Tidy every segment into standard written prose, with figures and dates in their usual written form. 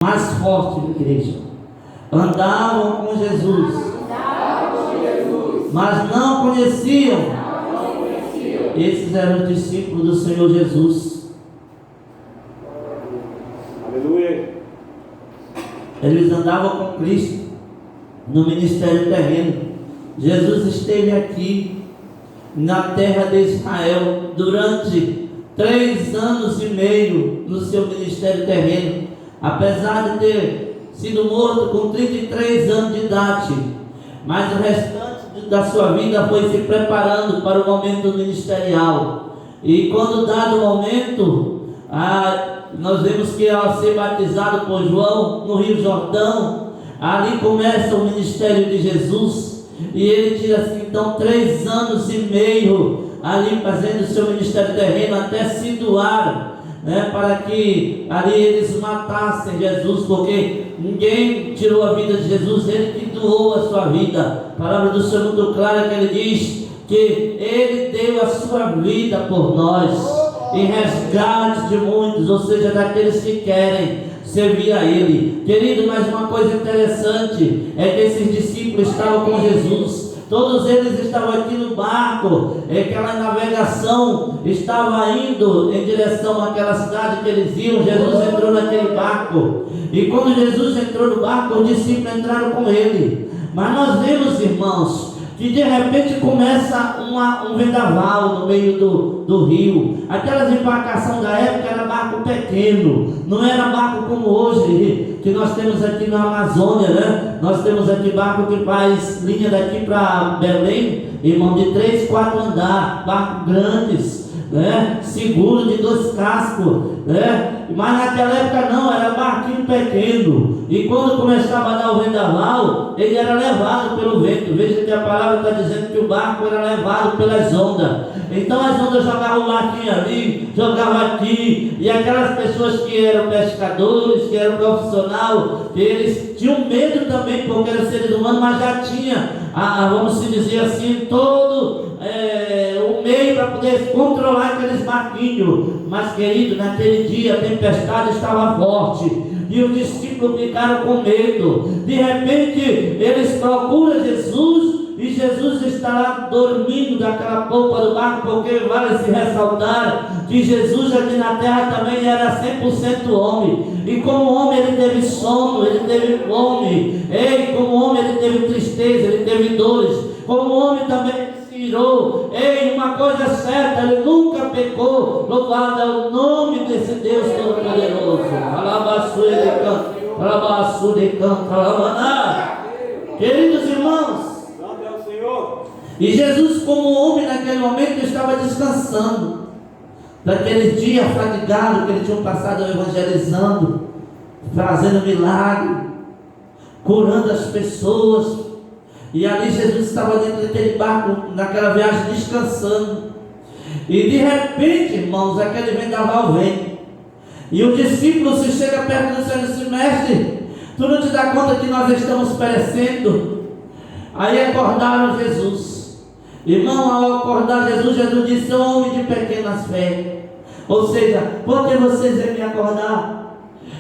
Mais forte, igreja. Andavam com Jesus, mas não conheciam. Esses eram os discípulos do Senhor Jesus. Aleluia. Eles andavam com Cristo no ministério terreno. Jesus esteve aqui na terra de Israel durante 3 anos e meio no seu ministério terreno. Apesar de ter sido morto com 33 anos de idade, mas o restante da sua vida foi se preparando para o momento ministerial. E quando dado o momento, nós vemos que ao ser batizado por João no Rio Jordão, ali começa o ministério de Jesus. E ele tira assim, então 3 anos e meio ali fazendo o seu ministério terreno, até se doar, para que ali eles matassem Jesus, porque ninguém tirou a vida de Jesus, ele que doou a sua vida. A palavra do Senhor muito clara que ele diz que ele deu a sua vida por nós, em resgate de muitos, ou seja, daqueles que querem servir a Ele. Querido, mas uma coisa interessante é que esses discípulos estavam com Jesus. Todos eles estavam aqui no barco, aquela navegação estava indo em direção àquela cidade que eles iam. Jesus entrou naquele barco, e quando Jesus entrou no barco, os discípulos entraram com ele. Mas nós vemos, irmãos, que de repente começa um vendaval no meio do rio. Aquelas embarcações da época era barco pequeno, não era barco como hoje, que nós temos aqui na Amazônia, Nós temos aqui barco que faz linha daqui para Belém, irmão, de 3, 4 andares, barcos grandes, seguro, de 2 cascos, mas naquela época não, era barquinho pequeno, e quando começava a dar o vendaval, ele era levado pelo vento. Veja que a palavra está dizendo que o barco era levado pelas ondas. Então as ondas jogavam o barquinho ali, jogavam aqui, e aquelas pessoas que eram pescadores, que eram profissionais, eles tinham medo também, porque eram seres humanos, mas já tinha, vamos dizer assim, todo o meio para poder controlar aqueles barquinhos. Mas, querido, naquele dia a tempestade estava forte, e os discípulos ficaram com medo. De repente eles procuram Jesus, e Jesus está lá dormindo daquela polpa do barco, porque vale se ressaltar que Jesus aqui na terra também era 100% homem, e como homem ele teve sono, ele teve fome, como homem ele teve tristeza, ele teve dores, como homem também se irou. Uma coisa certa, ele nunca pecou. Louvado é o nome desse Deus Todo-Poderoso. Queridos irmãos, e Jesus, como homem, naquele momento estava descansando daquele dia fatigado que ele tinha passado evangelizando, fazendo milagre, curando as pessoas. E ali Jesus estava dentro daquele barco, naquela viagem, descansando. E de repente, irmãos, aquele vendaval vem, e o discípulo se chega perto do Senhor e diz: mestre, tu não te dá conta que nós estamos perecendo? Aí acordaram Jesus. Irmão, ao acordar Jesus, Jesus disse: homem de pequenas fé. Ou seja, por que vocês vêm me acordar?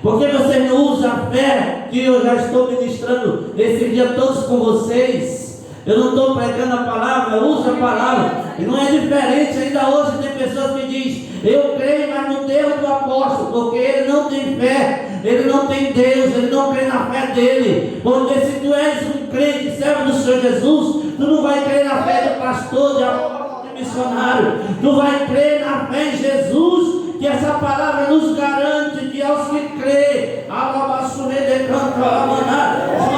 Por que vocês não usam a fé que eu já estou ministrando esse dia todos com vocês? Eu não estou pregando a palavra, eu uso a palavra. E não é diferente. Ainda hoje tem pessoas que dizem: eu creio, mas no Deus do apóstolo, porque ele não tem fé, ele não tem Deus, ele não crê na fé dele. Porque se tu és um crente, servo do Senhor Jesus, tu não vai crer na fé do pastor, de apóstolo, de missionário. Tu vai crer na fé em Jesus, que essa palavra nos garante que aos que crê,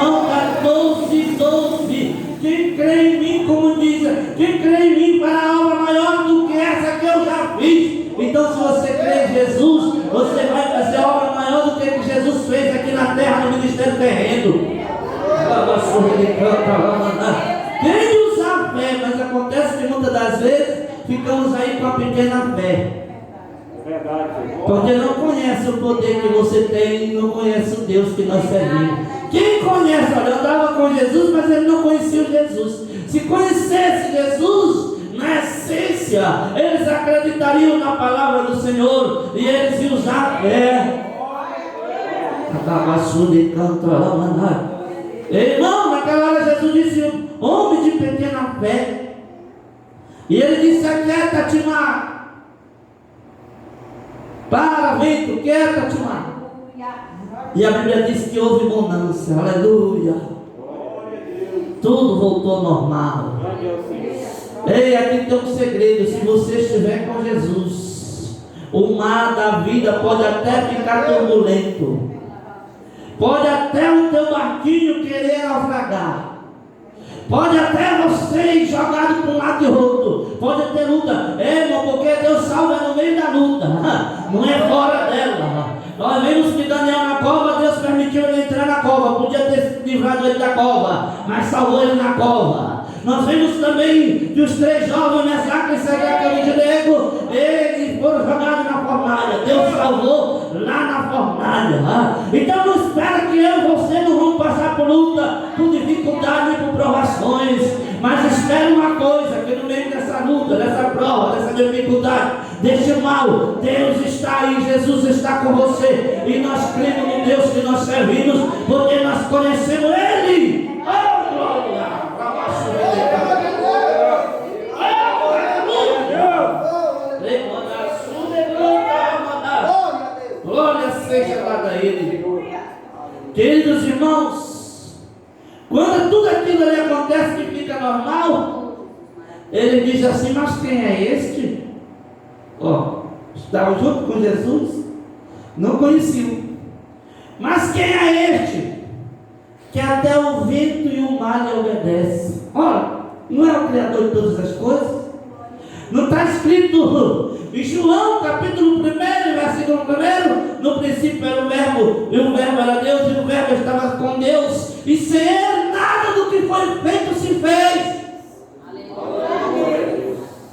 João 14:12, quem crê em mim, como diz, quem crê em mim para obra maior do que essa que eu já fiz. Então, se você crê em Jesus, você vai fazer obra maior do que Jesus fez aqui na terra, no ministério terreno. Tem de usar fé, mas acontece que muitas das vezes ficamos aí com a pequena fé. Porque não conhece o poder que você tem, e não conhece o Deus que nós servimos. Quem conhece, olha, eu andava com Jesus, mas ele não conhecia o Jesus. Se conhecesse Jesus, na essência, eles acreditariam na palavra do Senhor, e eles iam usar a fé. Irmão, naquela hora Jesus disse: homem de pequena fé. E ele disse: aquieta-te, mar. Para, vento, quieta-te, mar. E a Bíblia diz que houve bonança. Aleluia. Tudo voltou ao normal. Ei, aqui tem um segredo. Se você estiver com Jesus, o mar da vida pode até ficar turbulento, pode até o teu barquinho querer naufragar, pode até você ir jogado para um lado e outro, pode ter luta, irmão, porque Deus salva no meio da luta, não é fora dela. Nós vimos que Daniel na cova, Deus permitiu ele entrar na cova, podia ter livrado ele da cova, mas salvou ele na cova. Nós vimos também que os 3 jovens, Mesaque, Sadraque e Abednego, eles foram jogados na fornalha. Deus salvou lá na fornalha. Então não espera que eu e você não vamos passar por luta, por dificuldade e por provações. Mas espera uma coisa, que no meio dessa luta, dessa prova, dessa dificuldade, desse mal, Deus está aí, Jesus está com você. E nós cremos no Deus que nós servimos, porque nós conhecemos Ele. Oh, glória! Glória seja dada a Ele. Queridos irmãos, quando tudo aquilo ali acontece que fica normal, ele diz assim: mas quem é este? Estava junto com Jesus, não conheciam. Mas quem é este? Que até o vento e o mar lhe obedecem. Ora, não é o Criador de todas as coisas? Não está escrito em João capítulo 1, versículo 1: no princípio era o verbo, e o verbo era Deus, e o verbo estava com Deus, e sem ele nada do que foi feito se fez.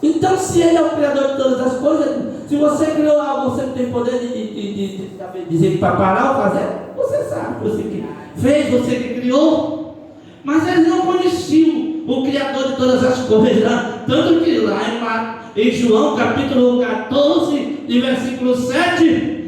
Então, se ele é o Criador de todas as coisas, se você criou algo, você não tem poder de dizer para parar ou fazer? Você sabe, você que fez, você que criou. Mas eles não conheciam o Criador de todas as coisas, tanto que lá em João capítulo 14, de versículo 7,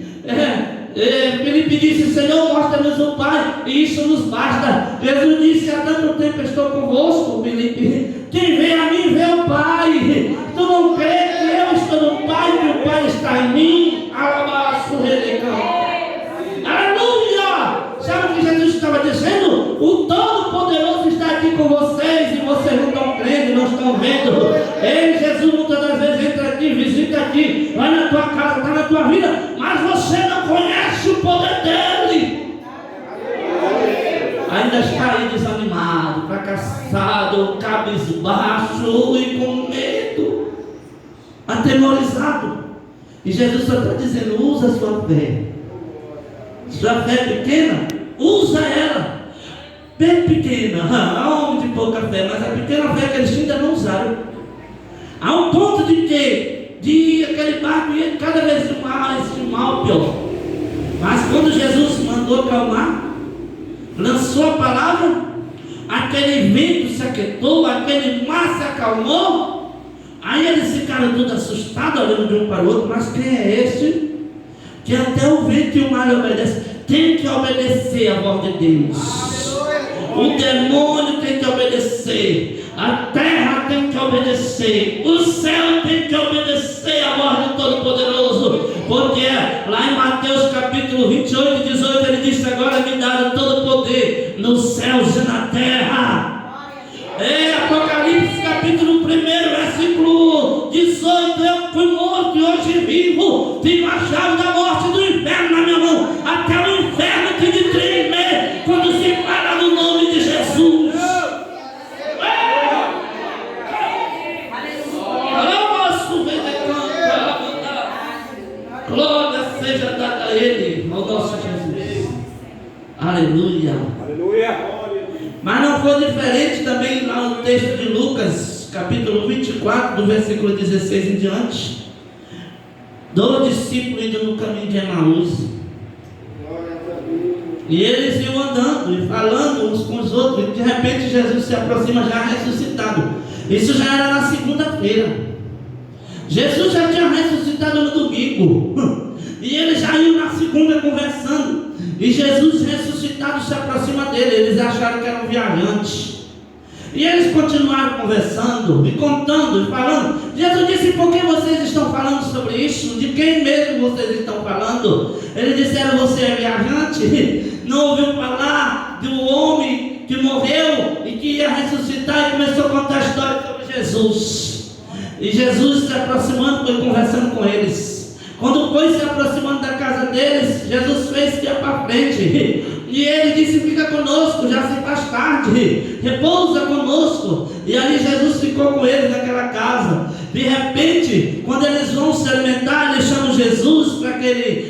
Filipe disse: Senhor, mostra-nos o Pai, e isso nos basta. Jesus disse: há tanto tempo estou convosco, Filipe, quem vê a mim vê o Pai. Tu não crê que eu estou no Pai, que o Pai está em mim? Aleluia! Sabe o que Jesus estava dizendo? O Todo-Poderoso está aqui com vocês, e vocês não estão crendo, não estão vendo. Ei, Jesus muitas das vezes entra aqui, visita aqui, vai na tua casa, está na tua vida, mas você não conhece o poder dele. Ainda está aí desanimado, fracassado, cabisbaixo e com medo, atemorizado. E Jesus só está dizendo: usa a sua fé. Sua fé é pequena, usa ela. Bem pequena, há homem de pouca fé, mas a pequena fé que eles ainda não usaram. A um ponto de que aquele barco ia cada vez mal, pior. Mas quando Jesus mandou acalmar, lançou a palavra, aquele vento se aquietou, aquele mar se acalmou. Aí eles ficaram todos assustados, olhando de um para o outro. Mas quem é este que até o vento e o mar lhe obedecem? Tem que obedecer a voz de Deus. O demônio tem que obedecer, a terra tem que obedecer, o céu tem que obedecer a voz do Todo-Poderoso. Porque lá em Mateus capítulo 28, 18, ele disse: agora me dá todo o poder nos céus e na terra. Apocalipse capítulo 1, versículo 18: eu fui morto e hoje vivo, tenho a chave da morte e do inferno na minha mão. Até o inferno tem de tremer quando se fala no nome de Jesus. Glória seja dada a Ele, ao nosso Jesus. Aleluia. Aleluia. Mas não foi diferente também lá no texto de Lucas, capítulo 24, do versículo 16 em diante. 12 discípulos indo no caminho de Emaús. E eles iam andando e falando uns com os outros. E de repente Jesus se aproxima já ressuscitado. Isso já era na segunda-feira. Jesus já tinha ressuscitado no domingo. E eles já iam na segunda conversando. E Jesus ressuscitado se aproxima dele. Eles acharam que era um viajante. E eles continuaram conversando, e contando, e falando. Jesus disse: por que vocês estão falando sobre isso? De quem mesmo vocês estão falando? Eles disseram: você é viajante? Não ouviu falar do homem que morreu e que ia ressuscitar? E começou a contar a história sobre Jesus. E Jesus se aproximando, foi conversando com eles. Quando foi se aproximando da casa deles, Jesus fez que ia para frente. E ele disse: fica conosco, já se faz tarde, repousa conosco. E ali Jesus ficou com eles naquela casa. De repente, quando eles vão se alimentar, eles chamam Jesus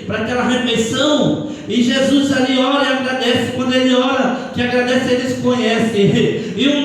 para aquela refeição. E Jesus ali ora e agradece. Quando ele ora, que agradece, eles conhecem. E um